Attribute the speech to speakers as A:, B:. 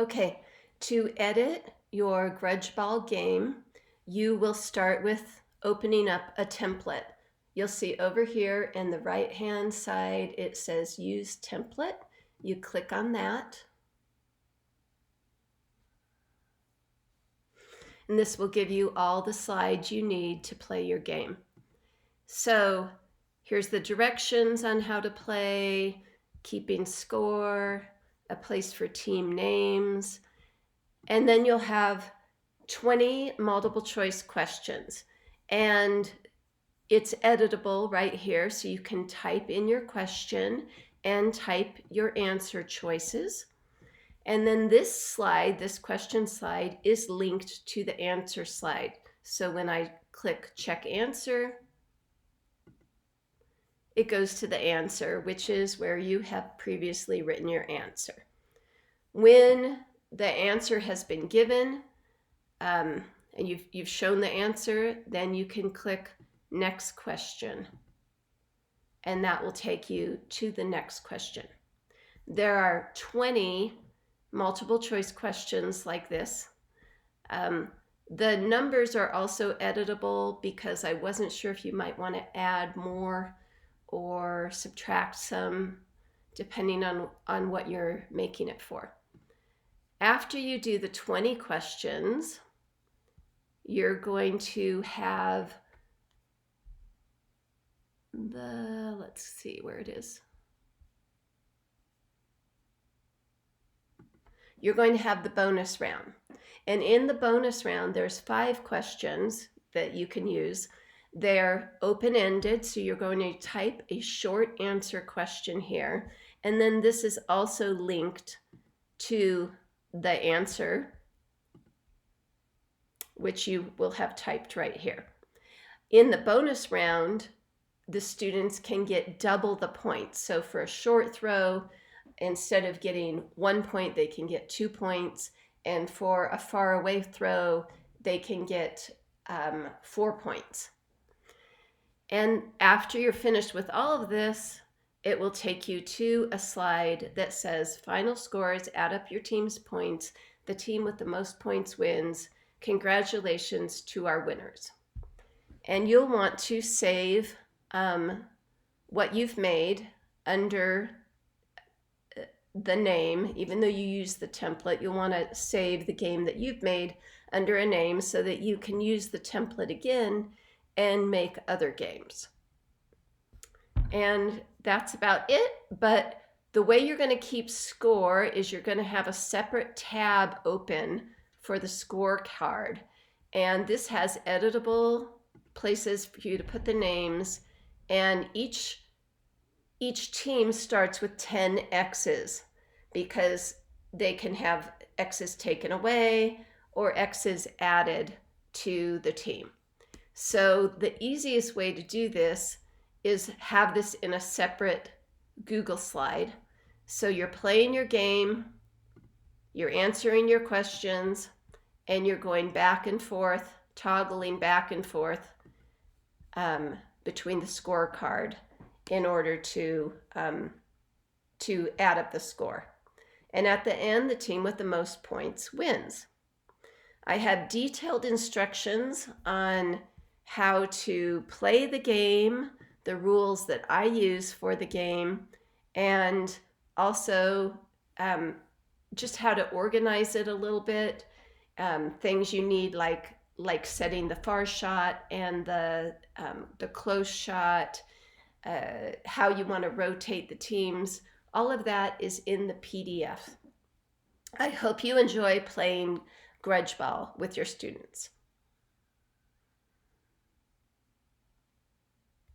A: Okay, to edit your Grudgeball game, you will start with opening up a template. You'll see over here in the right-hand side, it says Use Template. You click on that. And this will give you all the slides you need to play your game. So here's the directions on how to play, keeping score, a place for team names, and then you'll have 20 multiple choice questions. And it's editable right here, so you can type in your question and type your answer choices. And then this slide, this question slide, is linked to the answer slide. So when I click check answer, it goes to the answer, which is where you have previously written your answer. When the answer has been given and you've shown the answer, then you can click next question, and that will take you to the next question. There are 20 multiple choice questions like this. The numbers are also editable because I wasn't sure if you might want to add more or subtract some depending on what you're making it for. After you do the 20 questions, you're going to have let's see where it is. You're going to have the bonus round. And in the bonus round, there's 5 questions that you can use. They're open-ended, so you're going to type a short answer question here. And then this is also linked to the answer, which you will have typed right here. In the bonus round, the students can get double the points. So for a short throw, instead of getting 1 point, they can get 2 points. And for a far away throw, they can get 4 points. And after you're finished with all of this, it will take you to a slide that says final scores, add up your team's points. The team with the most points wins. Congratulations to our winners. And you'll want to save what you've made under the name. Even though you use the template, you'll want to save the game that you've made under a name so that you can use the template again and make other games. And that's about it. But the way you're going to keep score is you're going to have a separate tab open for the scorecard. And this has editable places for you to put the names. And each team starts with 10 X's because they can have X's taken away or X's added to the team. So the easiest way to do this is have this in a separate Google slide. So you're playing your game, you're answering your questions, and you're going back and forth, toggling back and forth between the scorecard in order to add up the score. And at the end, the team with the most points wins. I have detailed instructions on how to play the game, the rules that I use for the game, and also just how to organize it a little bit. Things you need like setting the far shot and the close shot, how you want to rotate the teams. All of that is in the PDF. I hope you enjoy playing Grudgeball with your students.